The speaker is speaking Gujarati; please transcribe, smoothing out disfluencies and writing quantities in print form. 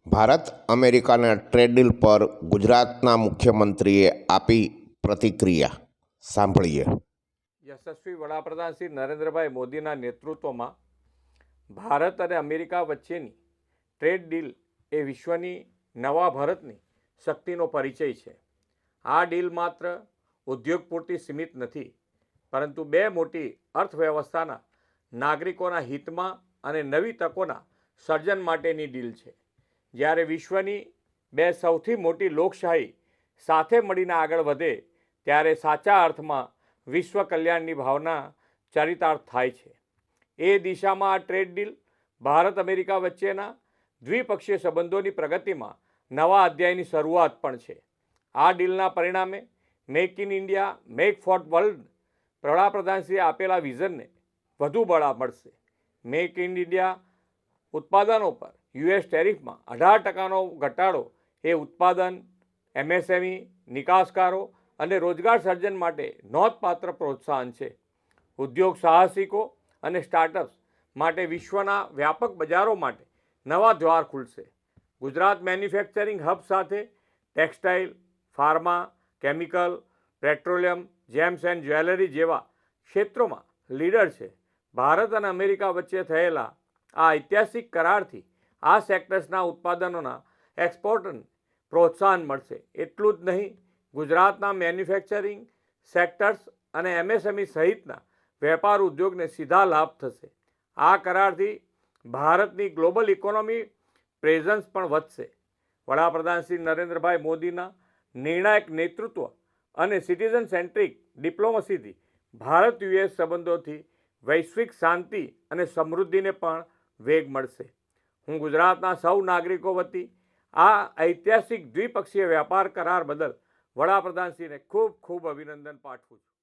ભારત અમેરિકાના ટ્રેડ ડીલ પર ગુજરાતના મુખ્યમંત્રીએ આપી પ્રતિક્રિયા. સાંભળીએ. યશસ્વી વડાપ્રધાન શ્રી નરેન્દ્રભાઈ મોદીના નેતૃત્વમાં ભારત અને અમેરિકા વચ્ચેની ટ્રેડ ડીલ એ વિશ્વની નવા ભારતની શક્તિનો પરિચય છે. આ ડીલ માત્ર ઉદ્યોગ પૂરતી સીમિત નથી, પરંતુ બે મોટી અર્થવ્યવસ્થાના નાગરિકોના હિતમાં અને નવી તકોના સર્જન માટેની ડીલ છે. જ્યારે વિશ્વની બે સૌથી મોટી લોકશાહી સાથે મળીને આગળ વધે ત્યારે સાચા અર્થમાં વિશ્વ કલ્યાણની ભાવના ચરિતાર્થ થાય છે. એ દિશામાં આ ટ્રેડ ડીલ ભારત અમેરિકા વચ્ચેના દ્વિપક્ષીય સંબંધોની પ્રગતિમાં નવા અધ્યાયની શરૂઆત પણ છે. આ ડીલના પરિણામે make in India, make for world વડાપ્રધાનશ્રીએ આપેલા વિઝનને વધુ બળ મળશે. મેક ઇન ઇન્ડિયા ઉત્પાદનો પર યુએસ ટેરિફમાં 18% ઘટાડો એ ઉત્પાદન, એમએસએમઈ, નિકાસકારો અને રોજગાર સર્જન માટે નોંધપાત્ર પ્રોત્સાહન છે. ઉદ્યોગ સાહસિકો અને સ્ટાર્ટઅપ્સ માટે વિશ્વના વ્યાપક બજારો માટે નવા દ્વાર ખુલશે. ગુજરાત મેન્યુફેક્ચરિંગ હબ સાથે textile, pharma, chemical, petroleum, gems and jewellery જેવા ક્ષેત્રોમાં લીડર છે. ભારત અને અમેરિકા વચ્ચે થયેલા આ ઐતિહાસિક કરારથી આ સેક્ટર્સના ઉત્પાદનોના એક્સપોર્ટને પ્રોત્સાહન મળશે. એટલું જ નહીં, ગુજરાતના મેન્યુફેક્ચરિંગ સેક્ટર્સ અને એમએસએમઈ સહિતના વેપાર ઉદ્યોગને સીધા લાભ થશે. આ કરારથી ભારતની ગ્લોબલ ઇકોનોમી પ્રેઝન્સ પણ વધશે. વડાપ્રધાન શ્રી નરેન્દ્રભાઈ મોદીના નિર્ણાયક નેતૃત્વ અને સિટીઝન સેન્ટ્રિક ડિપ્લોમસીથી ભારત યુએસ સંબંધોથી વૈશ્વિક શાંતિ અને સમૃદ્ધિને પણ વેગ મળશે. હું ગુજરાતના સૌ નાગરિકો વતી આ ઐતિહાસિક દ્વિપક્ષીય વ્યાપાર કરાર બદલ વડાપ્રધાનશ્રીને ખૂબ ખૂબ અભિનંદન પાઠવું છું.